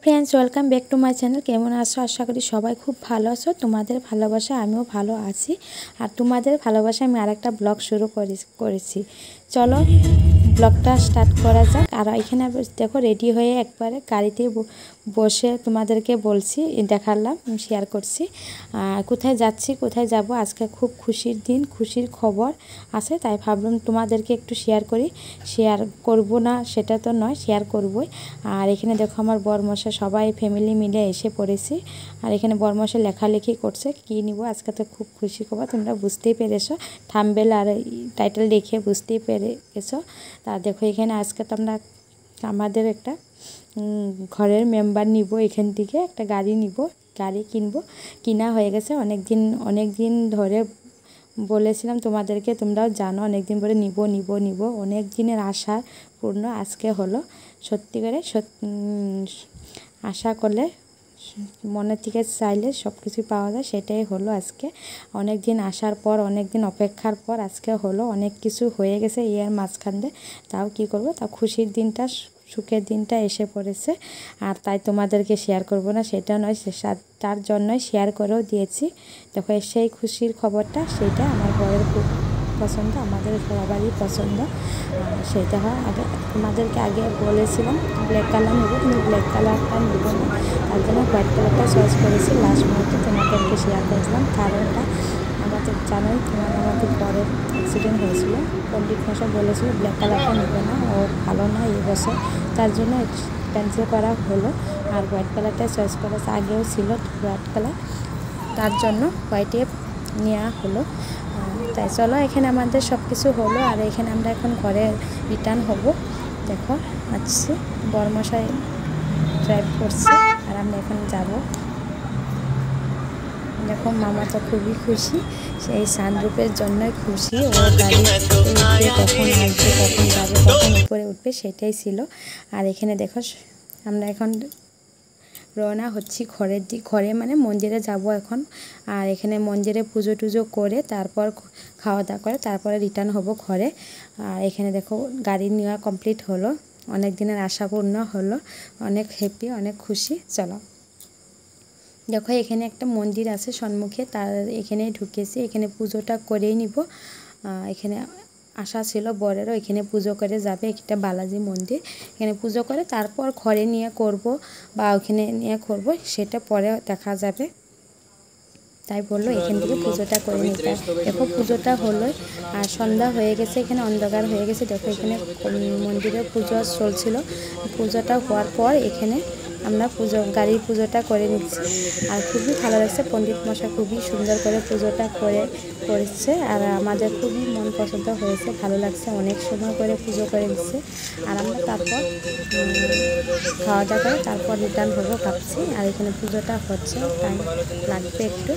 Friends welcome back to my channel केमन आছো आशा करी सबाई खूब भालो आছো तुम्हादेर भालोबासा आमिও भालो आছি আর তোমাদের ভালোবাসায় আমি আরেকটা ব্লগ শুরু করেছি চলো ব্লগটা স্টার্ট করা যাক। আর এখানে দেখো রেডি হয়ে একবারে গাড়িতে বসে তোমাদেরকে বলছি দেখালাম শেয়ার করছি কোথায় যাচ্ছি কোথায় যাব। আজকে খুব খুশির দিন, খুশির খবর আছে, তাই ভাবলাম তোমাদেরকে একটু শেয়ার করি। শেয়ার করব না সেটা তো নয়, শেয়ার করবই। আর এখানে দেখো আমার বরমশাই সবাই ফ্যামিলি মিলে এসে পড়েছি। আর এখানে বরমশাই লেখালেখি করছে কী নিব। আজকে তো খুব খুশি খবর, তোমরা বুঝতেই পেরেছো, থাম্বনেল আর টাইটেল দেখে বুঝতেই পেরেছো। তা দেখো এখানে আজকে তো আমরা আমাদের একটা ঘরের মেম্বার নিব, এখান থেকে একটা গাড়ি নিব, গাড়ি কিনবো, কিনা হয়ে গেছে। অনেক দিন ধরে বলেছিলাম তোমাদেরকে, তোমরাও জানো অনেক দিন পরে নিব অনেক দিনের আশা পূর্ণ আজকে হলো। সত্যি করে আশা করলে মনের থেকে চাইলে সব কিছু পাওয়া যায়, সেটাই হলো আজকে। অনেক দিন আসার পর, অনেক দিন অপেক্ষার পর আজকে হলো। অনেক কিছু হয়ে গেছে এর মাঝখানে, তাও কি করব, তাও খুশির দিনটা, সুখের দিনটা এসে পড়েছে। আর তাই তোমাদেরকে শেয়ার করব না সেটা নয়, তার জন্যই শেয়ার করেও দিয়েছি। দেখো সেই খুশির খবরটা, সেটা আমার বরের খুব পছন্দ, আমাদের সবারই পছন্দ। সেটা হয় আগে তোমাদেরকে আগে বলেছিলাম ব্ল্যাক কালার নেব, কিন্তু ব্ল্যাক কালারটা নেব না, তার জন্য হোয়াইট কালারটা চয়েস করেছি। লাস্ট মুহূর্তে তোমাদেরকে শেয়ার করেছিলাম, কারণটা আমাদের জানোই, আমাদের বরের অ্যাক্সিডেন্ট হয়েছিল। পণ্ডিত মশাই বলেছিল ব্ল্যাক কালারটা নেবে না, ও ভালো না এই বছর, তার জন্য ক্যান্সেল করা হলো। আর হোয়াইট কালারটা চয়েস করা আগেও ছিল হোয়াইট কালার, তার জন্য হোয়াইটে নেওয়া হলো। তাই চলো এখানে আমাদের সব কিছু হলো। আর এখানে আমরা এখন ঘরে রিটার্ন হব। দেখো আসছি, বরমশাই ড্রাইভ করছে আর আমরা এখন যাব। দেখো মামা তো খুবই খুশি, সেই সানরুফের জন্যই খুশি। ও গাড়ি উঠবে, কখন আসবে, কখন যাবে, কখন উপরে উঠবে, সেটাই ছিল। আর এখানে দেখো আমরা এখন রওনা হচ্ছি ঘরের দিক, ঘরে মানে মন্দিরে যাব এখন। আর এখানে মন্দিরে পুজো টুজো করে তারপর খাওয়া দাওয়া করে তারপরে রিটার্ন হব ঘরে। আর এখানে দেখো গাড়ি নেওয়া কমপ্লিট হলো, অনেক দিনের আশা পূর্ণ হলো, অনেক হ্যাপি, অনেক খুশি। চলো দেখো এখানে একটা মন্দির আছে সম্মুখে, তার এখানেই ঢুকেছি, এখানে পুজোটা করেই নিব। এখানে আশা ছিল বরেরও, এখানে পুজো করে যাবে, একটা বালাজি মন্দির, এখানে পুজো করে তারপর ঘরে নিয়ে করব বা ওখানে নিয়ে করব, সেটা পরে দেখা যাবে। তাই বললো এখান থেকে পুজোটা করে নিতে। দেখো পুজোটা হলো, আর সন্ধ্যা হয়ে গেছে, এখানে অন্ধকার হয়ে গেছে। দেখো এখানে মন্দিরে পুজো চলছিল, পুজোটা হওয়ার পর এখানে আমরা গাড়ির পুজোটা করে নিচ্ছি। আর খুবই ভালো লাগছে, পণ্ডিত মশাই খুবই সুন্দর করে পুজোটা করেছে। আর আমাদের খুবই মন পছন্দ হয়েছে, ভালো লাগছে, অনেক সময় করে পুজো করে নিচ্ছে। আর আমরা তারপর খাওয়া দাওয়া করে তারপর রিটার্ন হবো ভাবছি। আর এখানে পুজোটা হচ্ছে, টাইম লাগবে একটু।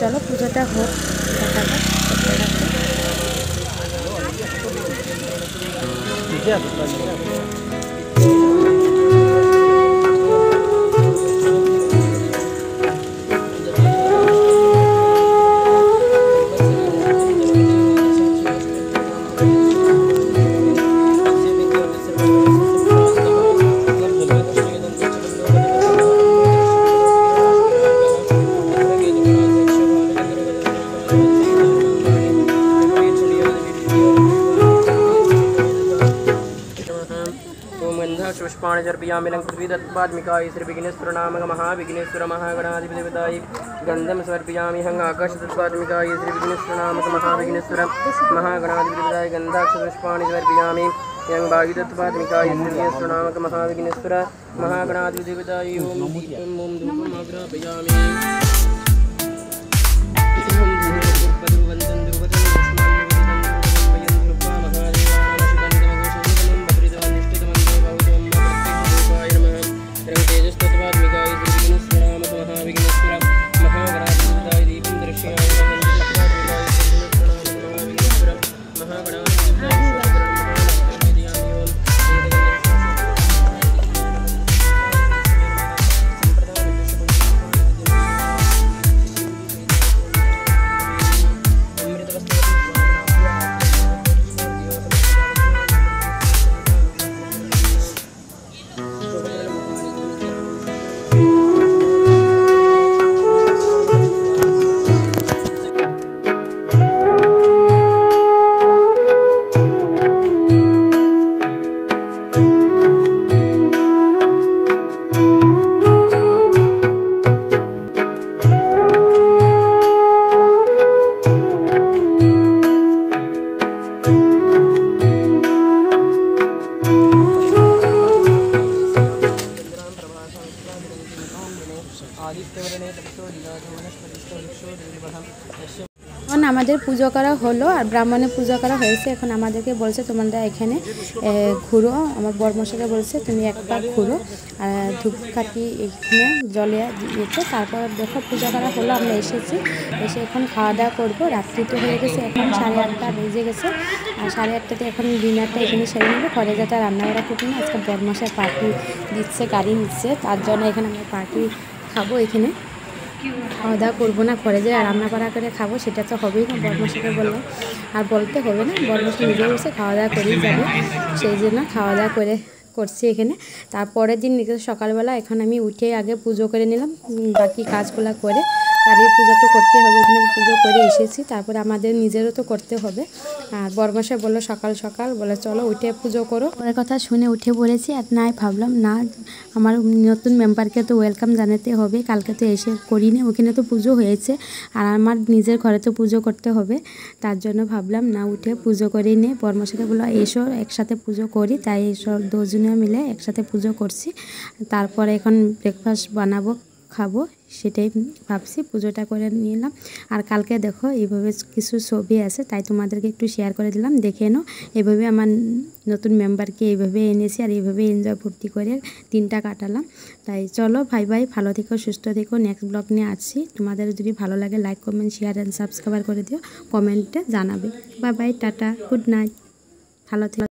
চলো পুজোটা হোক, দেখা যাক। पुष्पाणिजर्पयामिलङ्कृतविदत्पाद्मिकाय श्रीविघ्नेश्वरनामक महाविघ्नेश्वर महागणाधिपतिपदाय गन्धं समर्पयामि हङ्गाकाशदत्पाद्मिकाय श्रीविघ्नेश्वरनामक महाविघ्नेश्वर महागणाधिपतिपदाय गन्धाक्षपुष्पाणि समर्पयामि यं वायुदत्पाद्मिकाय श्रीविघ्नेश्वरनामक महाविघ्नेश्वर महागणाधिपतिपदाय ओम धूपम् अग्रापयामि। आदित्यवर्णे तपसो जिगातो वनस्पतिस्थो वृक्षो देवीवहं यस्य এখন আমাদের পুজো করা হলো আর ব্রাহ্মণের পুজো করা হয়েছে। এখন আমাদেরকে বলছে তোমরা এখানে ঘুরো, আমার বড়মশাইকে বলছে তুমি একবার ঘুরো আর ধূপকাঠি এখানে জলে দিয়েছে। তারপর দেখো পুজো করা হলো, আমরা এসেছি, এসে এখন খাওয়া দাওয়া করবো। রাত্রি তো হয়ে গেছে, এখন 8:30 বেজে গেছে আর 8:30তে এখন ডিনারটা এখানে সেরে নেবো। ঘরে যেটা রান্না করা খুবই না, আজকে বড়মশাই পার্টি দিচ্ছে, গাড়ি নিচ্ছে, তার জন্য এখানে আমরা পার্টি খাবো। এখানে খাওয়া দাওয়া করবো না, ঘরে যে রান্না বাড়া করে খাবো সেটা তো হবেই না। বড়মশাইকে বললাম আর বলতে হবে না, বড়মশাই নিজে বসে খাওয়া দাওয়া করেই যাবে, সেই জন্য খাওয়া দাওয়া করছি এখানে। তারপরের দিন সকালবেলা এখন আমি উঠে আগে পুজো করে নিলাম, বাকি কাজগুলো করে গাড়ির পূজা তো করতে হবে, ওখানে পুজো করে এসেছি, তারপরে আমাদের নিজেরও তো করতে হবে। আর বড়মশাই বললো সকাল সকাল বলে চলো উঠে পুজো করো। ওর কথা শুনে উঠে পড়েছি আর নাই ভাবলাম না আমার নতুন মেম্বারকে তো ওয়েলকাম জানাতে হবে, কালকে তো এসে করিনি, ওখানে তো পুজো হয়েছে আর আমার নিজের ঘরে তো পুজো করতে হবে, তার জন্য ভাবলাম না উঠে পুজো করে নিয়ে বড়মশাইকে বললো এসো একসাথে পুজো করি, তাই এসব দুজনে মিলে একসাথে পুজো করছি। তারপরে এখন ব্রেকফাস্ট বানাবো, খাবো, সেটাই ভাবছি, পুজোটা করে নিলাম। আর কালকে দেখো এইভাবে কিছু ছবি আছে, তাই তোমাদেরকে একটু শেয়ার করে দিলাম, দেখে নাও। এইভাবে আমার নতুন মেম্বারকে এইভাবে এনেছি আর এইভাবে এনজয় ফুর্তি করে দিনটা কাটালাম। তাই চলো ভাই ভাই, ভালো থেকো, সুস্থ থেকো, নেক্সট ব্লগ নিয়ে আসছি। তোমাদের যদি ভালো লাগে like comment share and subscribe করে দিও, কমেন্টে জানাবে। Bye bye, tata, good night, ভালো থেকো।